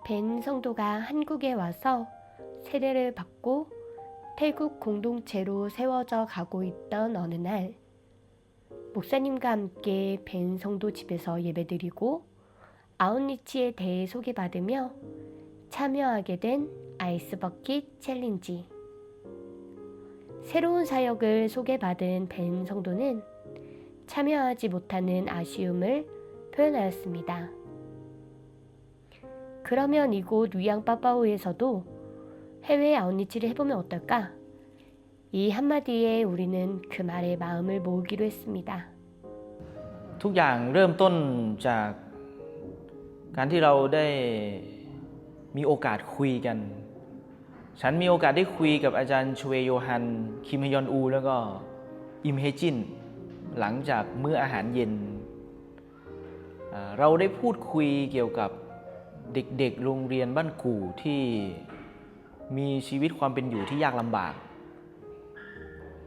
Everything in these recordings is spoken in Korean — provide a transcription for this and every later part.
벤 성도가 한국에 와서 세례를 받고 태국 공동체로 세워져 가고 있던 어느 날, 목사님과 함께 벤 성도 집에서 예배드리고 아웃리치에 대해 소개받으며 참여하게 된 아이스버킷 챌린지. 새로운 사역을 소개받은 벤 성도는 참여하지 못하는 아쉬움을 표현하였습니다. 그러면 이곳 위앙빠빠오에서도 해외 아웃리치를 해보면 어떨까? 이 한마디에 우리는 그 말에 마음을 모으기로 했습니다. ทุกอย่างเริ่มต้นจากการที่เราได้มีโอกาสคุยกันฉันมีโอกาสได้คุยกับอาจารย์ชเวโยฮันคิมฮยอนอูแล้วก็อิมเฮจินหลังจากมื้ออาหารเย็นเราได้พูดคุยเกี่ยวกับเด็กๆโรงเรียนบ้านกู่ที่มีชีวิตความเป็นอยู่ที่ยากลำบาก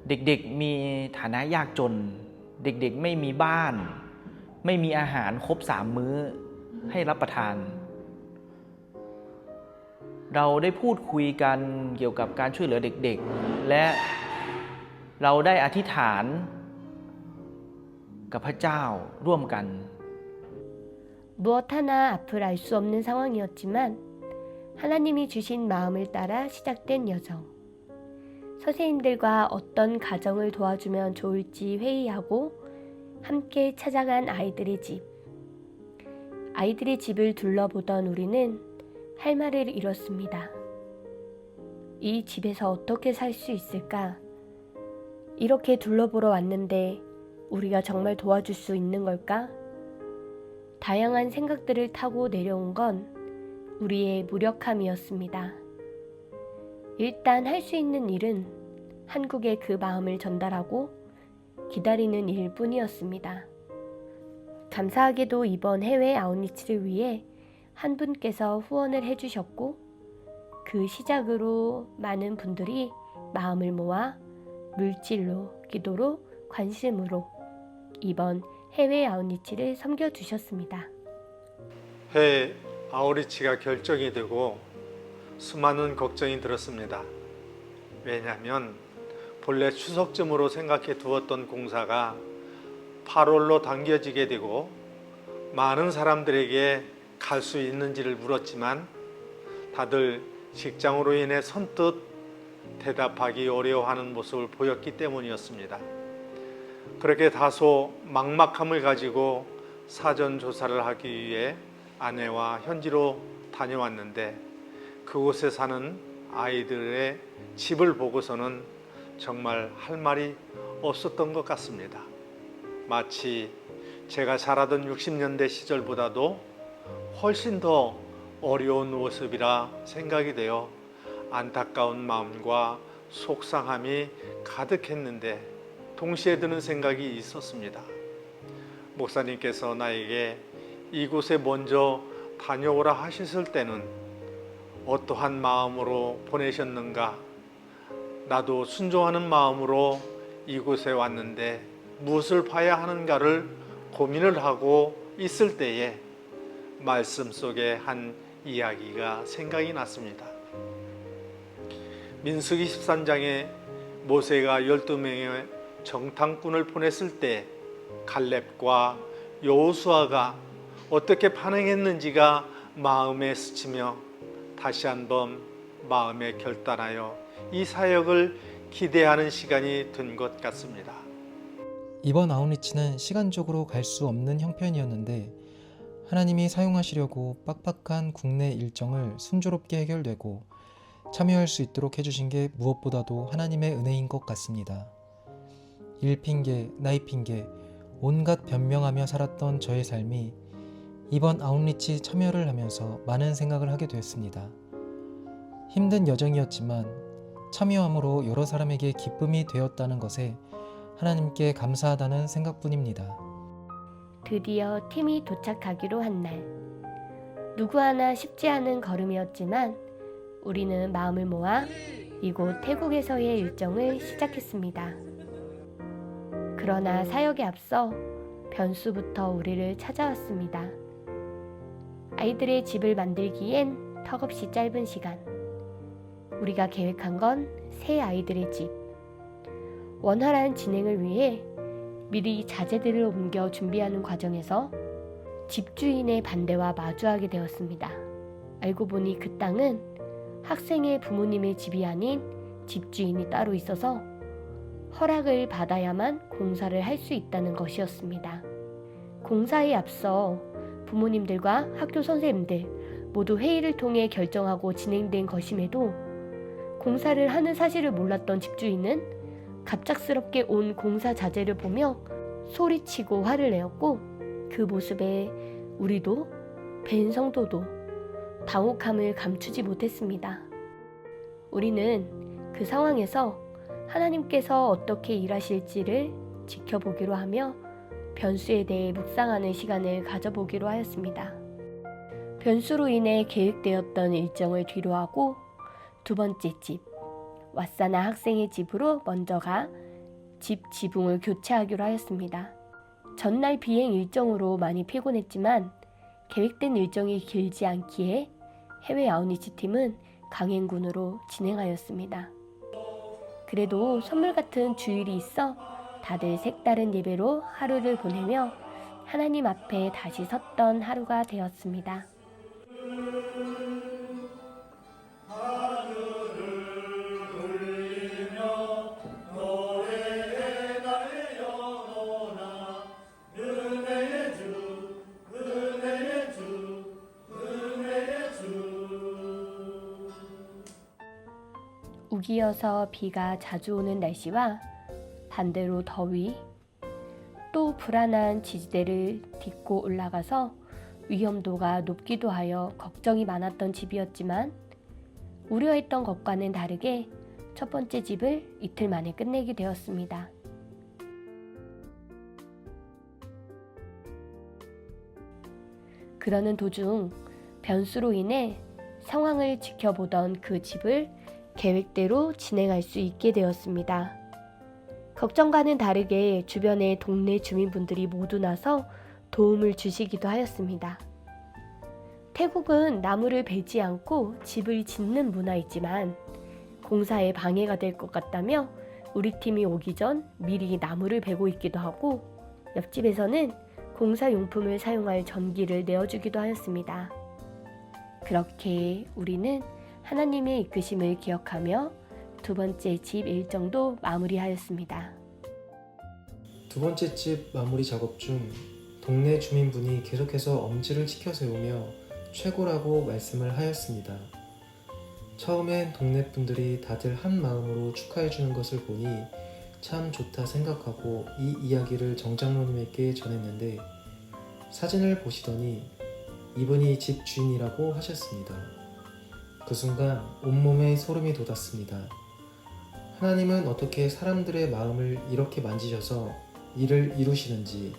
เด็กๆมีฐานะยากจนเด็กๆไม่มีบ้านไม่มีอาหารครบ3 มื้อให้รับประทานเราได้พูดคุยกันเกี่ยวกับการช่วยเหลือเด็กๆและเราได้อธิษฐานกับพระเจ้าร่วมกัน 무엇 하나 앞을 알 수 없는 상황이었지만 하나님이 주신 마음을 따라 시작된 여정. 선생님들과 어떤 가정을 도와주면 좋을지 회의하고 함께 찾아간 아이들의 집. 아이들의 집을 둘러보던 우리는 할 말을 잃었습니다. 이 집에서 어떻게 살 수 있을까? 이렇게 둘러보러 왔는데 우리가 정말 도와줄 수 있는 걸까? 다양한 생각들을 타고 내려온 건 우리의 무력함이었습니다. 일단 할 수 있는 일은 한국에 그 마음을 전달하고 기다리는 일뿐이었습니다. 감사하게도 이번 해외 아웃리치를 위해 한 분께서 후원을 해주셨고 그 시작으로 많은 분들이 마음을 모아 물질로, 기도로, 관심으로 이번 해외 아웃리치를 섬겨주셨습니다. 해외 아웃리치가 결정이 되고 수많은 걱정이 들었습니다. 왜냐하면 본래 추석쯤으로 생각해 두었던 공사가 8월로 당겨지게 되고 많은 사람들에게 갈 수 있는지를 물었지만 다들 직장으로 인해 선뜻 대답하기 어려워하는 모습을 보였기 때문이었습니다. 그렇게 다소 막막함을 가지고 사전 조사를 하기 위해 아내와 현지로 다녀왔는데 그곳에 사는 아이들의 집을 보고서는 정말 할 말이 없었던 것 같습니다. 마치 제가 자라던 60년대 시절보다도 훨씬 더 어려운 모습이라 생각이 되어 안타까운 마음과 속상함이 가득했는데 동시에 드는 생각이 있었습니다. 목사님께서 나에게 이곳에 먼저 다녀오라 하셨을 때는 어떠한 마음으로 보내셨는가? 나도 순종하는 마음으로 이곳에 왔는데 무엇을 봐야 하는가를 고민을 하고 있을 때에 말씀 속에 한 이야기가 생각이 났습니다. 민수기 13장에 모세가 12명의 정탐꾼을 보냈을 때 갈렙과 여호수아가 어떻게 반응했는지가 마음에 스치며 다시 한번 마음에 결단하여 이 사역을 기대하는 시간이 된 것 같습니다. 이번 아웃리치는 시간적으로 갈 수 없는 형편이었는데 하나님이 사용하시려고 빡빡한 국내 일정을 순조롭게 해결되고 참여할 수 있도록 해주신 게 무엇보다도 하나님의 은혜인 것 같습니다. 일 핑계, 나이 핑계, 온갖 변명하며 살았던 저의 삶이 이번 아웃리치 참여를 하면서 많은 생각을 하게 되었습니다. 힘든 여정이었지만 참여함으로 여러 사람에게 기쁨이 되었다는 것에 하나님께 감사하다는 생각뿐입니다. 드디어 팀이 도착하기로 한 날. 누구 하나 쉽지 않은 걸음이었지만 우리는 마음을 모아 이곳 태국에서의 일정을 시작했습니다. 그러나 사역에 앞서 변수부터 우리를 찾아왔습니다. 아이들의 집을 만들기엔 턱없이 짧은 시간, 우리가 계획한 건 새 아이들의 집. 원활한 진행을 위해 미리 자재들을 옮겨 준비하는 과정에서 집주인의 반대와 마주하게 되었습니다. 알고 보니 그 땅은 학생의 부모님의 집이 아닌 집주인이 따로 있어서 허락을 받아야만 공사를 할 수 있다는 것이었습니다. 공사에 앞서 부모님들과 학교 선생님들 모두 회의를 통해 결정하고 진행된 것임에도 공사를 하는 사실을 몰랐던 집주인은 갑작스럽게 온 공사 자재를 보며 소리치고 화를 내었고, 그 모습에 우리도 벤 성도도 당혹함을 감추지 못했습니다. 우리는 그 상황에서 하나님께서 어떻게 일하실지를 지켜보기로 하며 변수에 대해 묵상하는 시간을 가져보기로 하였습니다. 변수로 인해 계획되었던 일정을 뒤로하고 두 번째 집, 왓사나 학생의 집으로 먼저 가 집 지붕을 교체하기로 하였습니다. 전날 비행 일정으로 많이 피곤했지만 계획된 일정이 길지 않기에 해외 아웃리치 팀은 강행군으로 진행하였습니다. 그래도 선물 같은 주일이 있어 다들 색다른 예배로 하루를 보내며 하나님 앞에 다시 섰던 하루가 되었습니다. 우기여서 비가 자주 오는 날씨와 반대로 더위, 또 불안한 지지대를 딛고 올라가서 위험도가 높기도 하여 걱정이 많았던 집이었지만, 우려했던 것과는 다르게 첫 번째 집을 이틀 만에 끝내게 되었습니다. 그러는 도중 변수로 인해 상황을 지켜보던 그 집을 계획대로 진행할 수 있게 되었습니다. 걱정과는 다르게 주변의 동네 주민분들이 모두 나서 도움을 주시기도 하였습니다. 태국은 나무를 베지 않고 집을 짓는 문화이지만 공사에 방해가 될 것 같다며 우리 팀이 오기 전 미리 나무를 베고 있기도 하고, 옆집에서는 공사용품을 사용할 전기를 내어주기도 하였습니다. 그렇게 우리는 하나님의 이끄심을 기억하며 두 번째 집 일정도 마무리하였습니다. 두 번째 집 마무리 작업 중 동네 주민분이 계속해서 엄지를 치켜 세우며 최고라고 말씀을 하였습니다. 처음엔 동네 분들이 다들 한 마음으로 축하해 주는 것을 보니 참 좋다 생각하고 이 이야기를 정장로님에게 전했는데, 사진을 보시더니 이분이 집 주인이라고 하셨습니다. 그 순간 온몸에 소름이 돋았습니다. 하나님은 어떻게 사람들의 마음을 이렇게 만지셔서 일을 이루시는지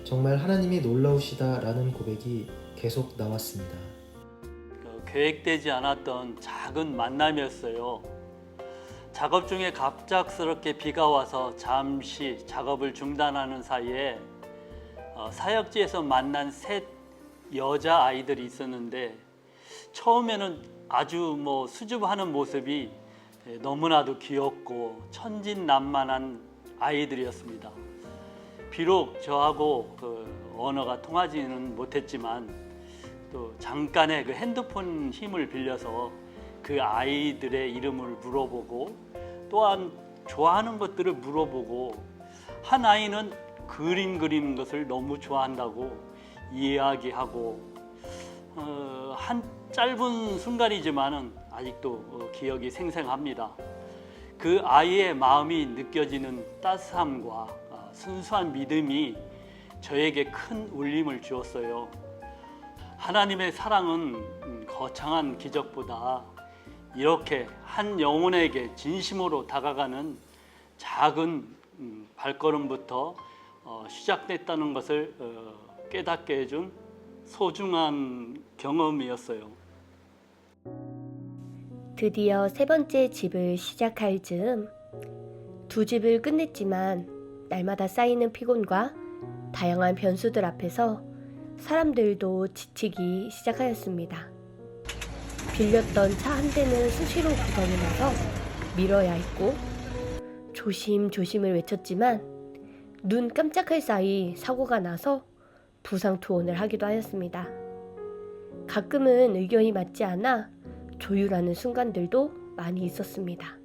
정말 하나님이 놀라우시다라는 고백이 계속 나왔습니다. 계획되지 않았던 작은 만남이었어요. 작업 중에 갑작스럽게 비가 와서 잠시 작업을 중단하는 사이에 사역지에서 만난 셋 여자 아이들이 있었는데, 처음에는 아주 수줍어하는 모습이 너무나도 귀엽고 천진난만한 아이들이었습니다. 비록 저하고 언어가 통하지는 못했지만 또 잠깐의 그 핸드폰 힘을 빌려서 그 아이들의 이름을 물어보고, 또한 좋아하는 것들을 물어보고, 한 아이는 그림 그리는 것을 너무 좋아한다고 이야기하고, 한 짧은 순간이지만은 아직도 기억이 생생합니다. 그 아이의 마음이 느껴지는 따스함과 순수한 믿음이 저에게 큰 울림을 주었어요. 하나님의 사랑은 거창한 기적보다 이렇게 한 영혼에게 진심으로 다가가는 작은 발걸음부터 시작됐다는 것을 깨닫게 해준 소중한 경험이었어요. 드디어 세 번째 집을 시작할 즈음 두 집을 끝냈지만 날마다 쌓이는 피곤과 다양한 변수들 앞에서 사람들도 지치기 시작하였습니다. 빌렸던 차 한 대는 수시로 고장이 나서 밀어야 했고, 조심조심을 외쳤지만 눈 깜짝할 사이 사고가 나서 부상 투혼을 하기도 하였습니다. 가끔은 의견이 맞지 않아 조율하는 순간들도 많이 있었습니다.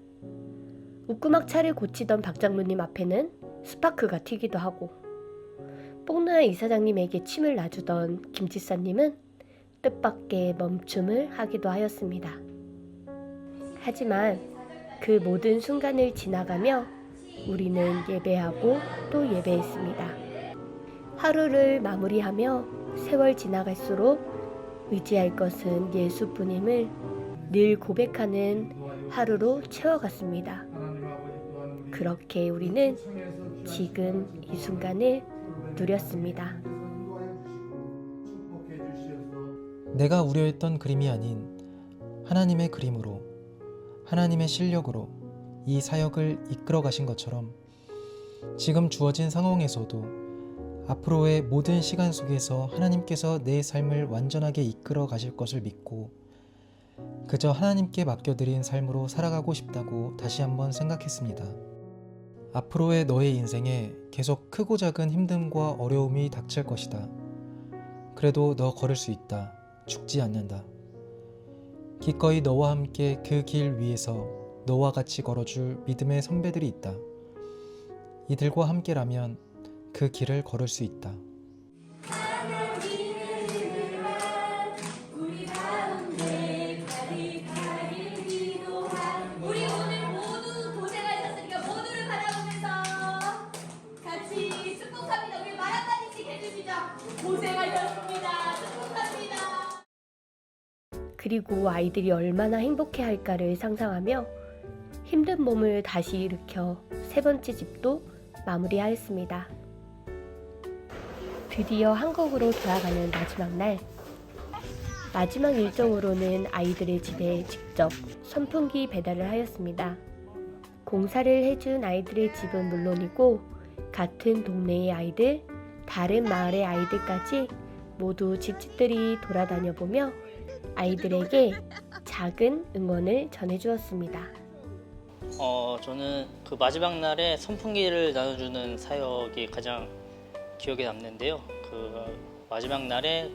웃구막 차를 고치던 박 장로님 앞에는 스파크가 튀기도 하고, 뽕누나 이사장님에게 침을 놔주던 김지사님은 뜻밖의 멈춤을 하기도 하였습니다. 하지만 그 모든 순간을 지나가며 우리는 예배하고 또 예배했습니다. 하루를 마무리하며 세월 지나갈수록 의지할 것은 예수뿐임을 늘 고백하는 하루로 채워갔습니다. 그렇게 우리는 지금 이 순간을 누렸습니다. 내가 우려했던 그림이 아닌 하나님의 그림으로, 하나님의 실력으로 이 사역을 이끌어 가신 것처럼 지금 주어진 상황에서도 앞으로의 모든 시간 속에서 하나님께서 내 삶을 완전하게 이끌어 가실 것을 믿고 그저 하나님께 맡겨드린 삶으로 살아가고 싶다고 다시 한번 생각했습니다. 앞으로의 너의 인생에 계속 크고 작은 힘듦과 어려움이 닥칠 것이다. 그래도 너 걸을 수 있다. 죽지 않는다. 기꺼이 너와 함께 그 길 위에서 너와 같이 걸어줄 믿음의 선배들이 있다. 이들과 함께라면 그 길을 걸을 수 있다. 우리 오늘 모두 고생하셨으니까 모두를 바라보면서 같이 축복합니다. 우리 마라까지씩 해주시죠. 고생하셨습니다. 축복합니다. 그리고 아이들이 얼마나 행복해할까를 상상하며 힘든 몸을 다시 일으켜 세 번째 집도 마무리하였습니다. 드디어 한국으로 돌아가는 마지막 날, 마지막 일정으로는 아이들의 집에 직접 선풍기 배달을 하였습니다. 공사를 해준 아이들의 집은 물론이고 같은 동네의 아이들, 다른 마을의 아이들까지 모두 집집들이 돌아다녀보며 아이들에게 작은 응원을 전해주었습니다. 저는 그 마지막 날에 선풍기를 나눠주는 사역이 가장 기억에 남는데요. 그 마지막 날에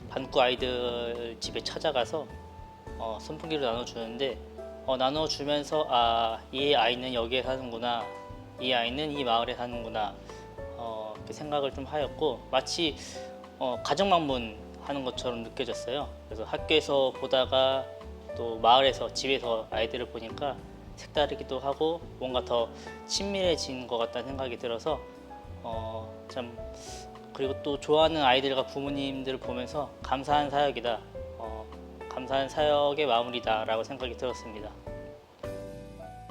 반구 아이들 집에 찾아가서 선풍기를 나눠주는데 나눠주면서 이 아이는 여기에 사는구나, 이 아이는 이 마을에 사는구나 그 생각을 좀 하였고 마치 가정 방문하는 것처럼 느껴졌어요. 그래서 학교에서 보다가 또 마을에서 집에서 아이들을 보니까 색다르기도 하고 뭔가 더 친밀해진 것 같다는 생각이 들어서 참 그리고 또 좋아하는 아이들과 부모님들을 보면서 감사한 사역이다, 감사한 사역의 마무리다라고 생각이 들었습니다.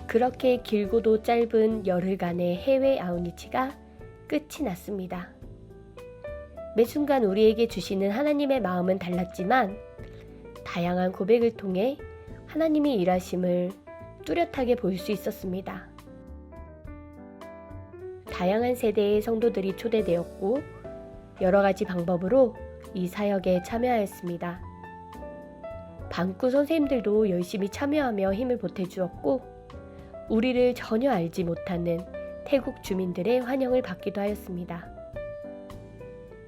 그렇게 길고도 짧은 열흘간의 해외 아웃리치가 끝이 났습니다. 매 순간 우리에게 주시는 하나님의 마음은 달랐지만 다양한 고백을 통해 하나님의 일하심을 뚜렷하게 볼 수 있었습니다. 다양한 세대의 성도들이 초대되었고 여러 가지 방법으로 이 사역에 참여하였습니다. 반구 선생님들도 열심히 참여하며 힘을 보태주었고 우리를 전혀 알지 못하는 태국 주민들의 환영을 받기도 하였습니다.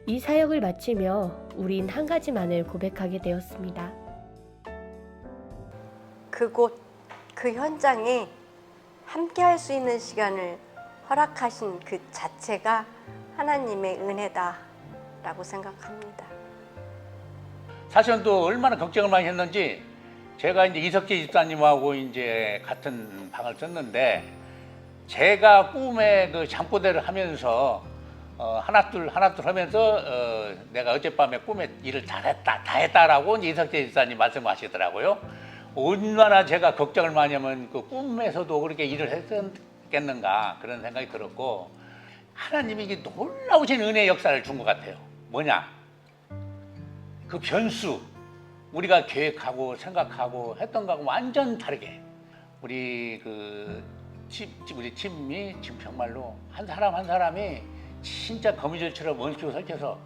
이 사역을 마치며 우린 한 가지만을 고백하게 되었습니다. 그곳, 그 현장에 함께 할 수 있는 시간을 허락하신 그 자체가 하나님의 은혜다라고 생각합니다. 사실은 또 얼마나 걱정을 많이 했는지 제가 이제 이석재 집사님하고 이제 같은 방을 썼는데 제가 꿈에 그 잠꼬대를 하면서 하나둘 하면서 내가 어젯밤에 꿈에 일을 다 했다라고 이제 이석재 집사님 말씀하시더라고요. 얼마나 제가 걱정을 많이 하면 그 꿈에서도 그렇게 일을 했겠는가 그런 생각이 들었고 하나님이 이게 놀라우신 은혜의 역사를 준 것 같아요. 뭐냐? 그 변수 우리가 계획하고 생각하고 했던 거하고 완전 다르게 우리 우리 팀이 지금 정말로 한 사람 한 사람이 진짜 거미줄처럼 원키고 설켜서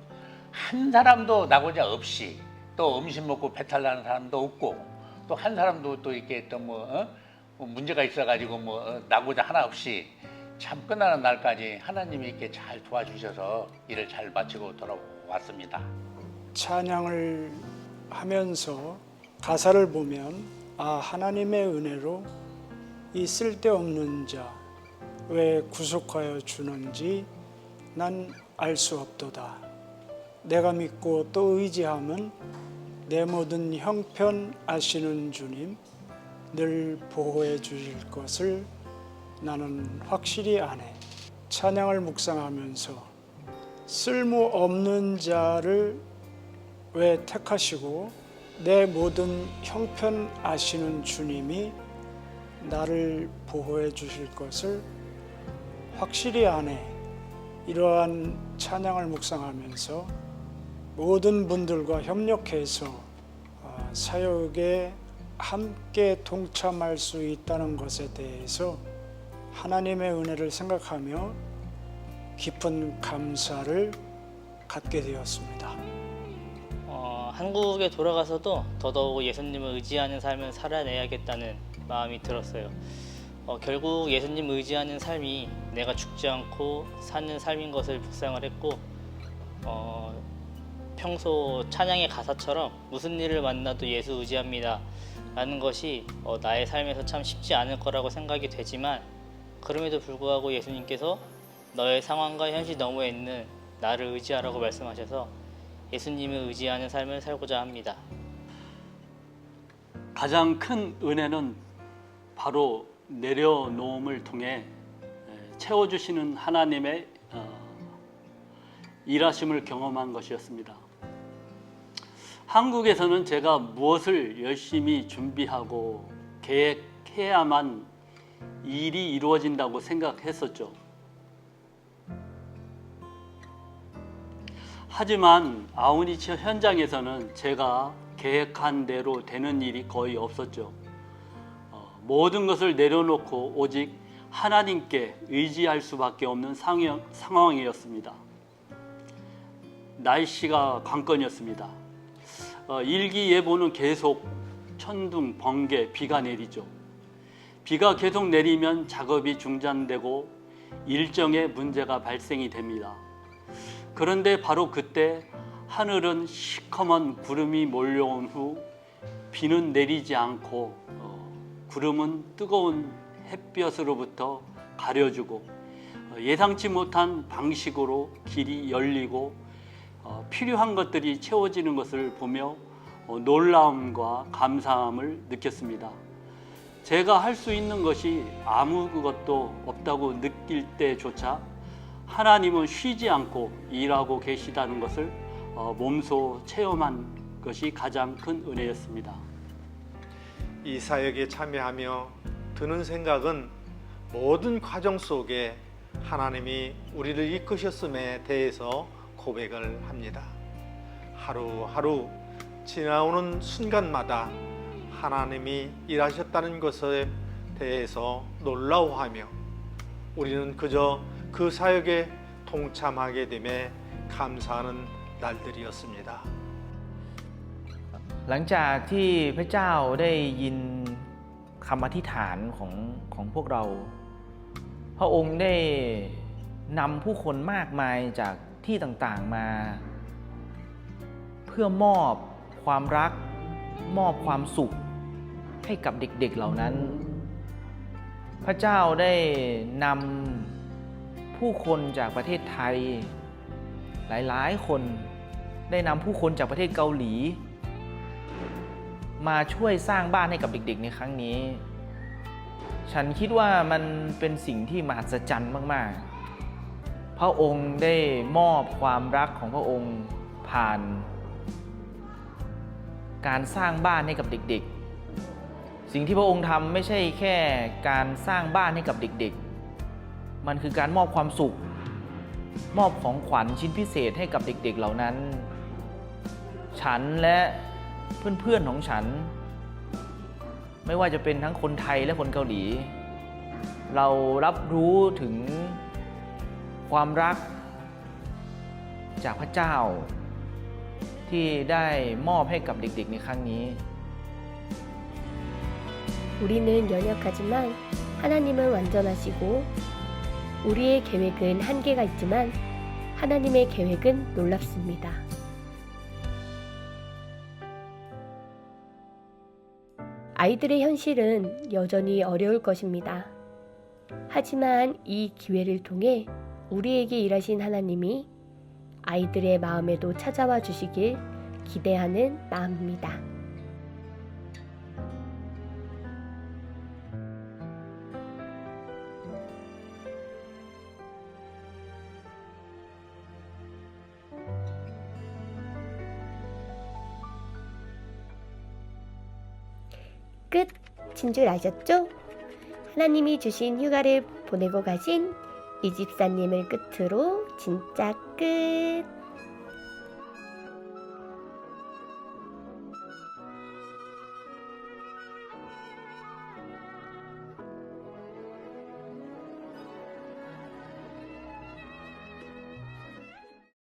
한 사람도 나고자 없이 또 음식 먹고 배탈 나는 사람도 없고 또 한 사람도 또 이렇게 또 뭐 문제가 있어가지고 나고자 하나 없이 참 끝나는 날까지 하나님이 이렇게 잘 도와주셔서 일을 잘 마치고 돌아왔습니다. 찬양을 하면서 가사를 보면 하나님의 은혜로 이 쓸데없는 자 왜 구속하여 주는지 난 알 수 없도다. 내가 믿고 또 의지함은 내 모든 형편 아시는 주님 늘 보호해 주실 것을 나는 확실히 아네. 찬양을 묵상하면서 쓸모없는 자를 왜 택하시고 내 모든 형편 아시는 주님이 나를 보호해 주실 것을 확실히 아네. 이러한 찬양을 묵상하면서 모든 분들과 협력해서 사역에 함께 동참할 수 있다는 것에 대해서 하나님의 은혜를 생각하며 깊은 감사를 갖게 되었습니다. 한국에 돌아가서도 더더욱 예수님을 의지하는 삶을 살아내야겠다는 마음이 들었어요. 결국 예수님 의지하는 삶이 내가 죽지 않고 사는 삶인 것을 묵상을 했고 평소 찬양의 가사처럼 무슨 일을 만나도 예수 의지합니다 라는 것이 나의 삶에서 참 쉽지 않을 거라고 생각이 되지만 그럼에도 불구하고 예수님께서 너의 상황과 현실 너머에 있는 나를 의지하라고 말씀하셔서 예수님을 의지하는 삶을 살고자 합니다. 가장 큰 은혜는 바로 내려놓음을 통해 채워주시는 하나님의 일하심을 경험한 것이었습니다. 한국에서는 제가 무엇을 열심히 준비하고 계획해야만 일이 이루어진다고 생각했었죠. 하지만 아우니처 현장에서는 제가 계획한 대로 되는 일이 거의 없었죠. 모든 것을 내려놓고 오직 하나님께 의지할 수밖에 없는 상황이었습니다. 날씨가 관건이었습니다. 일기예보는 계속 천둥, 번개, 비가 내리죠. 비가 계속 내리면 작업이 중단되고 일정에 문제가 발생이 됩니다. 그런데 바로 그때 하늘은 시커먼 구름이 몰려온 후 비는 내리지 않고 구름은 뜨거운 햇볕으로부터 가려주고 예상치 못한 방식으로 길이 열리고 필요한 것들이 채워지는 것을 보며 놀라움과 감사함을 느꼈습니다. 제가 할 수 있는 것이 아무것도 없다고 느낄 때조차 하나님은 쉬지 않고 일하고 계시다는 것을 몸소 체험한 것이 가장 큰 은혜였습니다. 이 사역에 참여하며 드는 생각은 모든 과정 속에 하나님이 우리를 이끄셨음에 대해서 고백을 합니다. 하루하루 지나오는 순간마다 하나님이 일하셨다는 것에 대해서 놀라워하며 우리는 그저 그 사역에 동참하게 됨에 감사하는 날들이었습니다. หลังจากที่พระเจ้าได้ยินคำอธิษฐานของพวกเราพระองค์ได้นำผู้คนมากมายจากที่ต่างๆมาเพื่อมอบความรักมอบความสุขให้กับเด็กๆเหล่านั้นพระเจ้าได้นำผู้คนจากประเทศไทยหลายๆคนได้นำผู้คนจากประเทศเกาหลีมาช่วยสร้างบ้านให้กับเด็กๆในครั้งนี้ฉันคิดว่ามันเป็นสิ่งที่มหัศจรรย์มากๆพระองค์ได้มอบความรักของพระองค์ผ่านการสร้างบ้านให้กับเด็กๆสิ่งที่พระองค์ทำไม่ใช่แค่การสร้างบ้านให้กับเด็กๆมันคือการมอบความสุขมอบของขวัญชิ้นพิเศษให้กับเด็กๆเหล่านั้นฉันและเพื่อนๆของฉันไม่ว่าจะเป็นทั้งคนไทยและคนเกาหลีเรารับรู้ถึงความรักจากพระเจ้าที่ได้มอบให้กับเด็กๆในครั้งนี้ 우리는 연약하지만 하나님은 완전하시고 우리의 계획은 한계가 있지만 하나님의 계획은 놀랍습니다. 아이들의 현실은 여전히 어려울 것입니다. 하지만 이 기회를 통해 우리에게 일하신 하나님이 아이들의 마음에도 찾아와 주시길 기대하는 마음입니다. 끝인 줄 아셨죠? 하나님이 주신 휴가를 보내고 가신 이 집사님을 끝으로 진짜 끝!